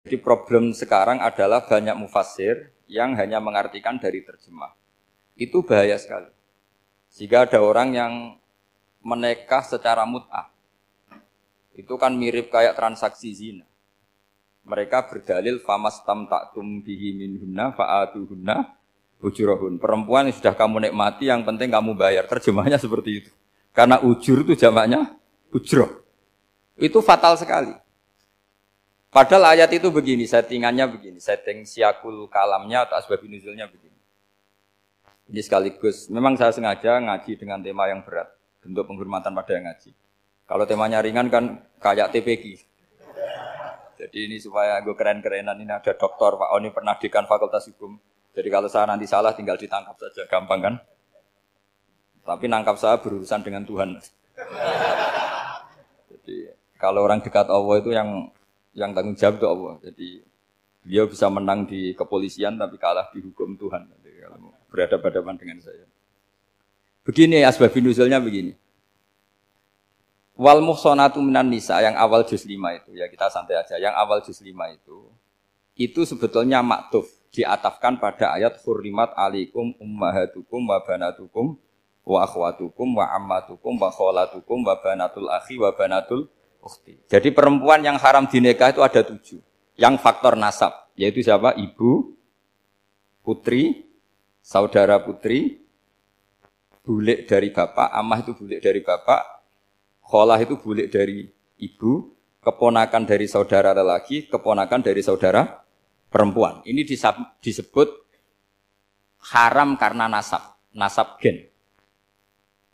Jadi problem sekarang adalah banyak mufassir yang hanya mengartikan dari terjemah. Itu bahaya sekali. Jika ada orang yang menikah secara mut'ah, itu kan mirip kayak transaksi zina. Mereka berdalil famastamta'tum bihi minhunna fa'atuhunna ujurahun. Perempuan yang sudah kamu nikmati, yang penting kamu bayar. Terjemahnya seperti itu. Karena ujur itu jamaknya ujroh. Itu fatal sekali. Padahal ayat itu begini, settingannya begini, setting siakul kalamnya atau asbab nuzulnya begini. Ini sekaligus, memang saya sengaja ngaji dengan tema yang berat, bentuk penghormatan pada yang ngaji. Kalau temanya ringan kan kayak TPQ. Jadi ini supaya gue keren-kerenan, ini ada doktor, Pak Oni pernah dekan Fakultas Hukum. Jadi kalau saya nanti salah tinggal ditangkap saja, gampang kan? Tapi nangkap saya berurusan dengan Tuhan. Jadi kalau orang dekat Allah itu yang tanggung jawab itu Allah. Jadi beliau bisa menang di kepolisian tapi kalah di hukum Tuhan. Jadi, kalau berhadapan-hadapan dengan saya. Begini asbabun nuzulnya begini. Wal muhsanatu minan nisa yang awal juz 5 itu ya kita santai aja. Yang awal juz 5 itu sebetulnya maktuf diatafkan pada ayat hurrimat alaikum ummahatukum wa banatukum wa akhwatukum wa ammatukum wa kholatukum wa banatul akhi wa banatul ukhti. Jadi perempuan yang haram dinikah itu ada 7. Yang faktor nasab, yaitu siapa? Ibu, putri, saudara putri, bulik dari bapak, amah itu bulik dari bapak, kholah itu bulik dari ibu, keponakan dari saudara lelaki, keponakan dari saudara perempuan. Ini disebut haram karena nasab, nasab gen.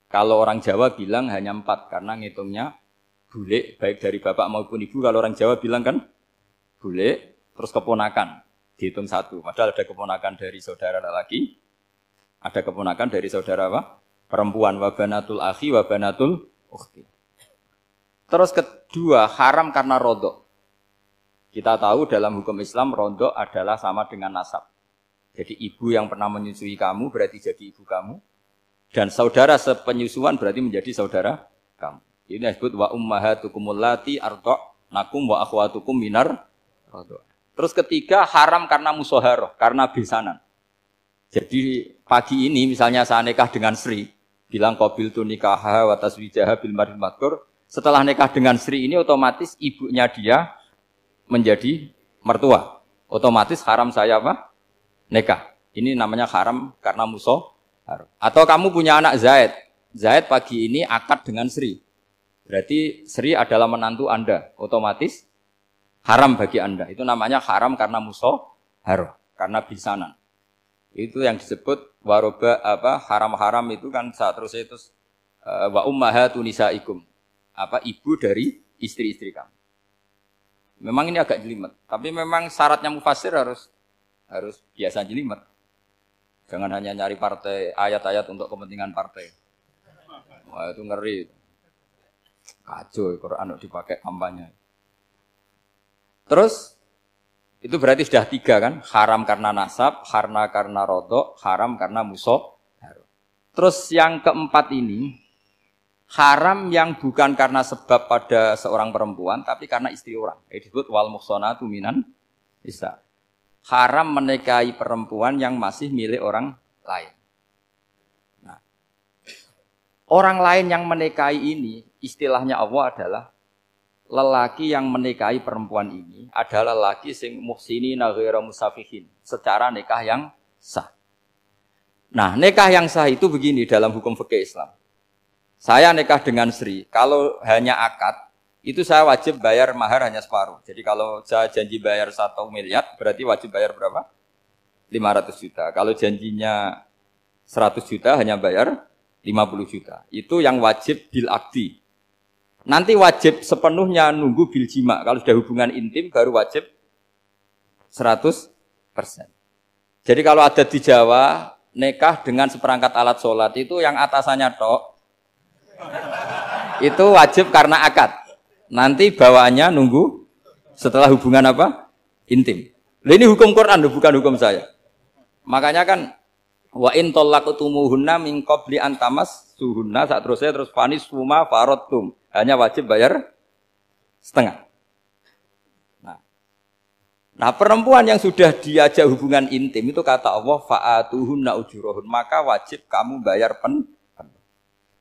Kalau orang Jawa bilang hanya 4 karena ngitungnya bulik baik dari bapak maupun ibu. Kalau orang Jawa bilang kan bulik terus keponakan dihitung 1. Padahal ada keponakan dari saudara lelaki, ada keponakan dari saudara apa? Perempuan. Wa banatul akhi wa banatul ukhti. Terus kedua haram karena rodok. Kita tahu dalam hukum Islam rodok adalah sama dengan nasab. Jadi ibu yang pernah menyusui kamu berarti jadi ibu kamu. Dan saudara sepenyusuan berarti menjadi saudara kamu. Ini disebut wa ummahatukumul lati arda'nakum wa akhwatukum minar radha'. Terus ketiga haram karena musoharoh, karena besanan. Jadi pagi ini misalnya saya nikah dengan Sri, bilang qabil tu nikaha wa taswijaha bil mar'il madkur. Setelah nikah dengan Sri ini otomatis ibunya dia menjadi mertua. Otomatis haram saya apa? Nikah. Ini namanya haram karena musoharoh. Atau kamu punya anak Zaid. Zaid pagi ini akad dengan Sri. Berarti Sri adalah menantu Anda. Otomatis haram bagi Anda. Itu namanya haram karena musoharoh, karena bisanan. Itu yang disebut waroba haram-haram itu kan saat terus itu wa ummahatu nisaikum. Ibu dari istri-istri kamu. Memang ini agak jelimet, tapi memang syaratnya mufassir harus biasa jelimet. Jangan hanya nyari partai, ayat-ayat untuk kepentingan partai. Wah itu ngeri. Kacau, Quran dipakai kampanye. Terus, itu berarti sudah 3 kan? Haram karena nasab, karena rodok, haram karena musoh. Terus yang keempat ini, haram yang bukan karena sebab pada seorang perempuan, tapi karena istri orang. Itu disebut wal muhsanatu minan nisa. Haram menikahi perempuan yang masih milik orang lain. Nah, orang lain yang menikahi ini, istilahnya Allah adalah lelaki yang menikahi perempuan ini adalah lelaki sing muhsinina ghairu musafihin, secara nikah yang sah. Nah, nikah yang sah itu begini dalam hukum fikih Islam. Saya nikah dengan Sri, kalau hanya akad, itu saya wajib bayar mahar hanya separuh. Jadi kalau saya janji bayar 1 miliar, berarti wajib bayar berapa? 500 juta. Kalau janjinya 100 juta, hanya bayar 50 juta. Itu yang wajib bil akdi. Nanti wajib sepenuhnya nunggu bil jima. Kalau sudah hubungan intim, baru wajib 100%. Jadi kalau ada di Jawa, nikah dengan seperangkat alat sholat, itu yang atasannya tok, itu wajib karena akad. Nanti bawaannya nunggu setelah hubungan apa? Intim. Nah, ini hukum Quran, bukan hukum saya. Makanya kan wa in talaqtumuhunna min qabli an tamassuhunna saat terus fanis suma faradtum. Hanya wajib bayar setengah. Nah, Nah, perempuan yang sudah diajak hubungan intim itu kata Allah fa'atuhunna ujurahun, maka wajib kamu bayar penuh.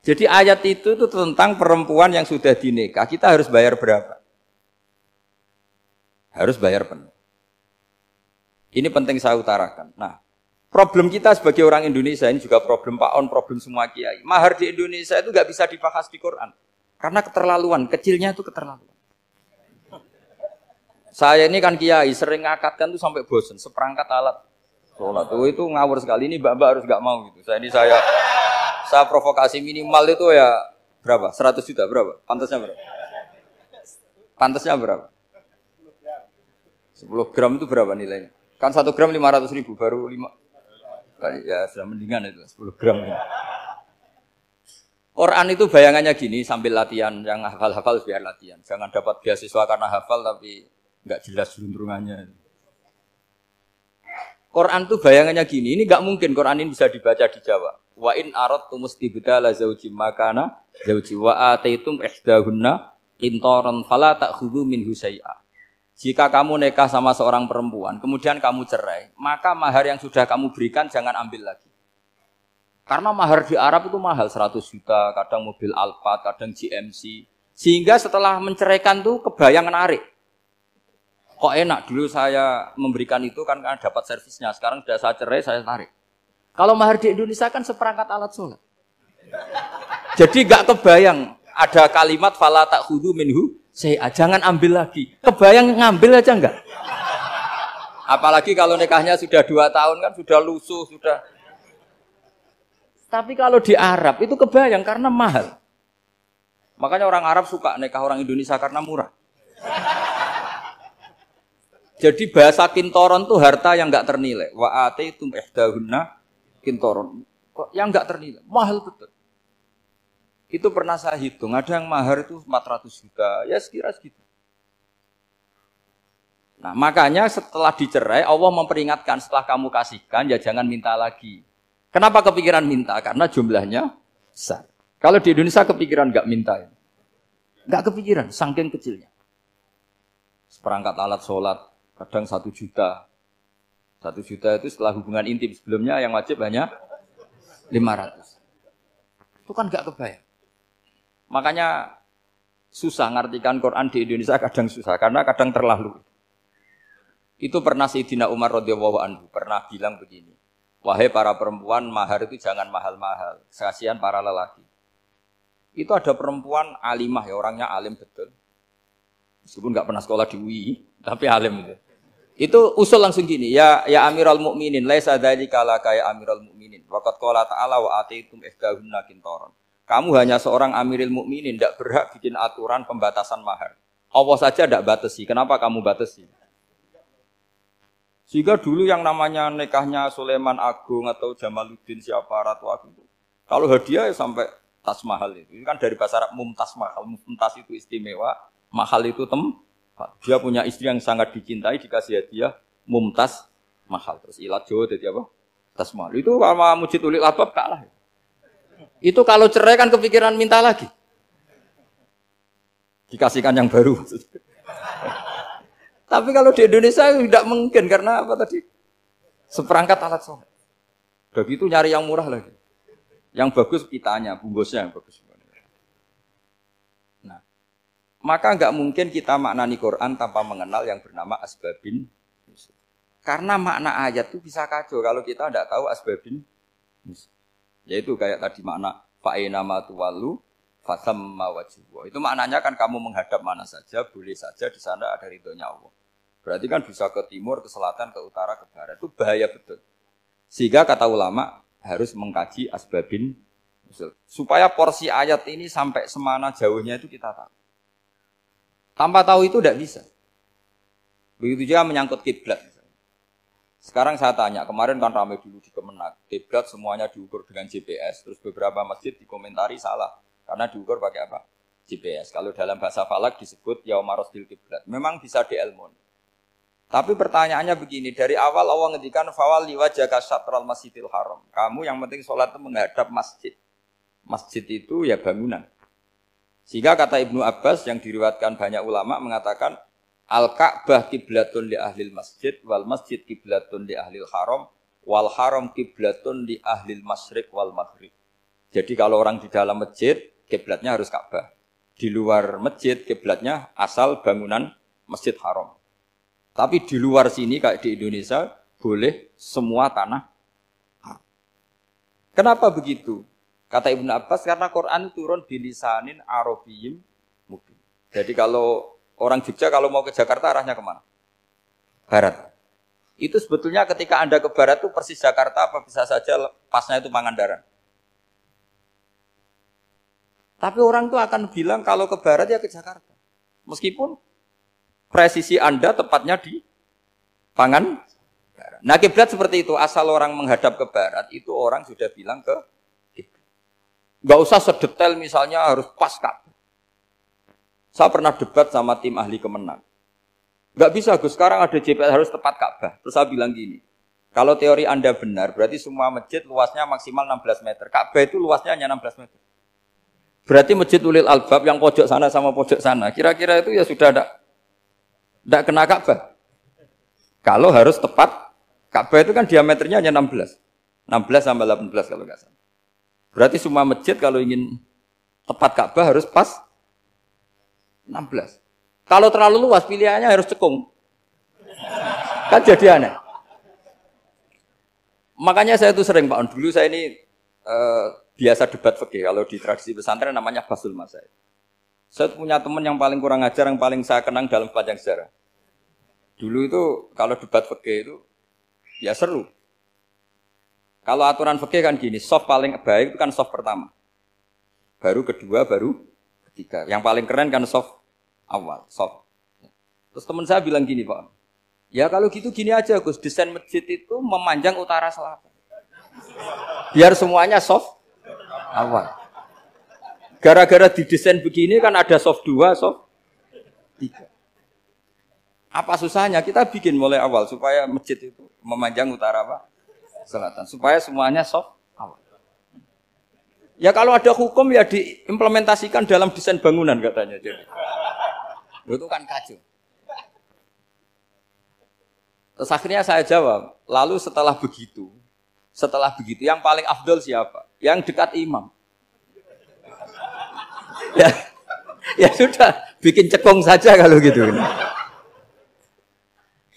Jadi ayat itu tentang perempuan yang sudah dinikah, kita harus bayar berapa? Harus bayar penuh. Ini penting saya utarakan. Nah, problem kita sebagai orang Indonesia ini juga problem Pak On, problem semua kiai. Mahar di Indonesia itu nggak bisa dibahas di Quran karena keterlaluan, kecilnya itu keterlaluan. Saya ini kan kiai, sering ngakatkan tuh sampai bosen, seperangkat alat sholat itu ngawur sekali. Ini mbak-mbak harus nggak mau gitu. Saya provokasi minimal itu ya berapa? 100 juta berapa? Pantasnya berapa? Pantasnya berapa? 10 gram itu berapa nilainya? Kan 1 gram 500.000 baru 5. Ya sudah mendingan itu 10 gram. Quran itu bayangannya gini sambil latihan, yang hafal-hafal biar latihan. Jangan dapat beasiswa karena hafal tapi nggak jelas jeluntrungannya. Quran itu bayangannya gini, ini nggak mungkin Quran ini bisa dibaca di Jawa. Wa in aradtum istibdala zaujim makana zauji wa ataitum ihdahunna qintaran fala ta'khudhu minhu syai'a. Jika kamu nikah sama seorang perempuan, kemudian kamu cerai, maka mahar yang sudah kamu berikan jangan ambil lagi. Karena mahar di Arab itu mahal, 100 juta, kadang mobil Alphard, kadang GMC. Sehingga setelah menceraikan tuh kebayang menarik. Kok enak, dulu saya memberikan itu kan karena dapat servisnya, sekarang sudah saya cerai, saya tarik. Kalau mahar di Indonesia kan seperangkat alat sholat. Jadi gak kebayang ada kalimat fala ta'khudhu minhu syai'a, jangan ambil lagi. Kebayang ngambil aja enggak? Apalagi kalau nikahnya sudah 2 tahun kan sudah lusuh, sudah. Tapi kalau di Arab itu kebayang karena mahal. Makanya orang Arab suka nikah orang Indonesia karena murah. Jadi bahasa kintoron itu harta yang enggak ternilai. Wa ataitum ihdahunna kintoron. Yang enggak ternilai, mahal betul. Itu pernah saya hitung, ada yang mahar itu 400 juta, ya sekira segitu. Nah, makanya setelah dicerai, Allah memperingatkan setelah kamu kasihkan, ya jangan minta lagi. Kenapa kepikiran minta? Karena jumlahnya besar. Kalau di Indonesia kepikiran nggak minta, ya? Nggak kepikiran, saking kecilnya. Seperangkat alat sholat, kadang 1 juta. 1 juta itu setelah hubungan intim, sebelumnya yang wajib hanya 500. Itu kan nggak kebayang. Makanya susah ngartikan Quran di Indonesia, kadang susah karena kadang terlalu. Itu pernah Sayyidina Umar radhiyallahu anhu pernah bilang begini, wahai para perempuan, mahar itu jangan mahal-mahal, kasihan para lelaki. Itu ada perempuan alimah ya, orangnya alim betul. Meskipun nggak pernah sekolah di UI, tapi alim itu. Itu usul langsung gini, ya Amirul Mukminin, laisa dzalika laka ya Amirul Mukminin. Waqad qala ta'ala wa ataitum ihdahunna qintaran. Kamu hanya seorang Amirul Mukminin, tidak berhak bikin aturan pembatasan mahar. Allah saja tidak batasi, kenapa kamu batasi? Sehingga dulu yang namanya nikahnya Sulaiman Agung atau Jamaluddin siapa Ratu Agung, kalau hadiah ya sampai tas mahal itu. Ini kan dari bahasa Arab mumtaz mahal. Mumtaz itu istimewa, mahal itu tempat. Dia punya istri yang sangat dicintai, dikasih hadiah mumtaz mahal. Terus ilat Jawa jadi apa? Tas mahal. Itu sama Mujid Ulil Albab kalah. Itu kalau cerai kan kepikiran minta lagi. Dikasihkan yang baru. Tapi kalau di Indonesia tidak mungkin karena apa tadi? Seperangkat alat sholat. Begitu nyari yang murah lagi. Yang bagus kitanya, bungkusnya yang bagus. Nah, maka nggak mungkin kita maknani Quran tanpa mengenal yang bernama asbabin. Karena makna ayat itu bisa kacau kalau kita tidak tahu asbabin. Yaitu kayak tadi makna fa'ina ma tuwallu fasamma wajhu. Itu maknanya kan kamu menghadap mana saja, boleh saja di sana ada ridhonya Allah. Berarti kan bisa ke timur, ke selatan, ke utara, ke barat. Itu bahaya betul. Sehingga kata ulama harus mengkaji asbabin supaya porsi ayat ini sampai semana jauhnya itu kita tahu. Tanpa tahu itu tidak bisa. Begitu juga menyangkut kiblat. Sekarang saya tanya, kemarin kan ramai dulu di Kemenak, kiblat semuanya diukur dengan GPS, terus beberapa masjid dikomentari salah, karena diukur pakai apa? GPS. Kalau dalam bahasa falak disebut yaumarosdil kiblat. Memang bisa diilmun. Tapi pertanyaannya begini, dari awal Allah ngendikan fawalli wajhaka syatral masjidil haram. Kamu yang penting sholat itu menghadap masjid. Masjid itu ya bangunan. Sehingga kata Ibnu Abbas yang diriwayatkan banyak ulama mengatakan Al-Ka'bah kiblatun li ahlil masjid wal masjid kiblatun li ahlil haram wal haram kiblatun li ahlil masyriq wal maghrib. Jadi kalau orang di dalam masjid kiblatnya harus Ka'bah. Di luar masjid kiblatnya asal bangunan Masjid Haram. Tapi di luar sini kayak di Indonesia boleh semua tanah. Kenapa begitu? Kata Ibnu Abbas karena Quran turun bilisanin Arabiyyin mubin. Jadi kalau orang Jogja kalau mau ke Jakarta arahnya kemana? Barat. Itu sebetulnya ketika Anda ke barat itu persis Jakarta apa bisa saja pasnya itu Pangandaran. Tapi orang itu akan bilang kalau ke barat ya ke Jakarta. Meskipun presisi Anda tepatnya di Pangandaran. Nah kiblat seperti itu, asal orang menghadap ke barat itu orang sudah bilang ke kiblat. Enggak usah sedetail misalnya harus pas Ka'bah. Saya pernah debat sama tim ahli Kemenang. Enggak bisa Gus, sekarang ada GPS harus tepat Ka'bah. Terus saya bilang gini, kalau teori Anda benar, berarti semua masjid luasnya maksimal 16 meter. Ka'bah itu luasnya hanya 16 meter. Berarti masjid Ulil Albab yang pojok sana sama pojok sana, kira-kira itu ya sudah tidak kena Ka'bah. Kalau harus tepat, Ka'bah itu kan diameternya hanya 16. 16 sampai 18 kalau nggak salah. Berarti semua masjid kalau ingin tepat Ka'bah harus pas 16. Kalau terlalu luas pilihannya harus cekung. Kan jadi aneh. Makanya saya itu sering Pak, dulu saya ini biasa debat fikih. Kalau di tradisi pesantren namanya Basul Masail. Saya punya teman yang paling kurang ajar, yang paling saya kenang dalam panjang sejarah. Dulu itu kalau debat fikih itu ya seru. Kalau aturan fikih kan gini, soft paling baik itu kan soft pertama. Baru kedua, baru ketiga. Yang paling keren kan soft awal, soft. Terus teman saya bilang gini Pak, ya kalau gitu gini aja Gus, desain masjid itu memanjang utara selatan. Biar semuanya soft awal. Gara-gara didesain begini kan ada soft 2, soft 3. Apa susahnya? Kita bikin mulai awal supaya masjid itu memanjang utara apa? Selatan. Supaya semuanya soft awal. Ya kalau ada hukum ya diimplementasikan dalam desain bangunan katanya. Jadi. Itu kan kacau. Terus akhirnya saya jawab, lalu setelah begitu yang paling afdol siapa? Yang dekat imam. Ya sudah, bikin cekung saja kalau gitu.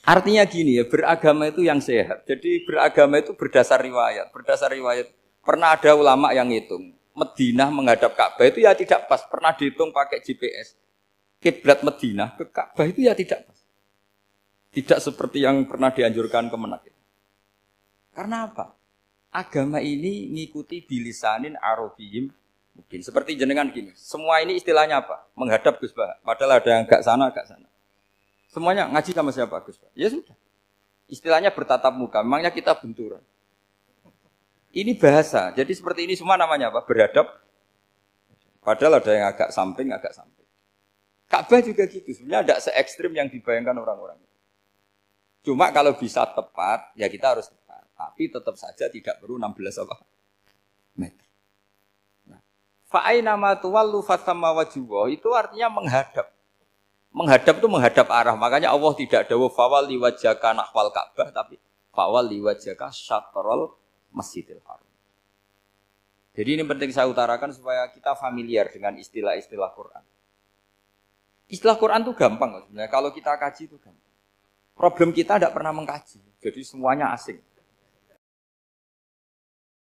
Artinya gini ya, beragama itu yang sehat. Jadi beragama itu berdasar riwayat. Berdasar riwayat, pernah ada ulama yang ngitung. Madinah menghadap Ka'bah itu ya tidak pas. Pernah dihitung pakai GPS. Kiblat Madinah ke Ka'bah itu ya tidak pas. Tidak seperti yang pernah dianjurkan Kemenak. Karena apa? Agama ini ngikuti bilisanin Arabiyyin mungkin. Seperti jenengan gini. Semua ini istilahnya apa? Menghadap Gus Bah. Padahal ada yang agak sana, agak sana. Semuanya ngaji sama siapa Gus? Ya sudah. Istilahnya bertatap muka. Memangnya kita benturan. Ini bahasa. Jadi seperti ini semua namanya apa? Berhadap. Padahal ada yang agak samping, agak samping. Ka'bah juga gitu. Sebenarnya tidak se-ekstrim yang dibayangkan orang-orang. Cuma kalau bisa tepat, ya kita harus tepat. Tapi tetap saja tidak perlu 16 apa? Meter. Nah, fa'aina ma tuwallu fathamma wajhullah itu artinya menghadap. Menghadap itu menghadap arah. Makanya Allah tidak dawuh fawalli wajhaka nahwal Ka'bah, tapi fawalli wajhaka syatrul Masjidil Haram. Jadi ini penting saya utarakan supaya kita familiar dengan istilah-istilah Quran. Istilah Quran itu gampang sebenarnya. Kalau kita kaji itu gampang. Problem kita tidak pernah mengkaji. Jadi semuanya asing.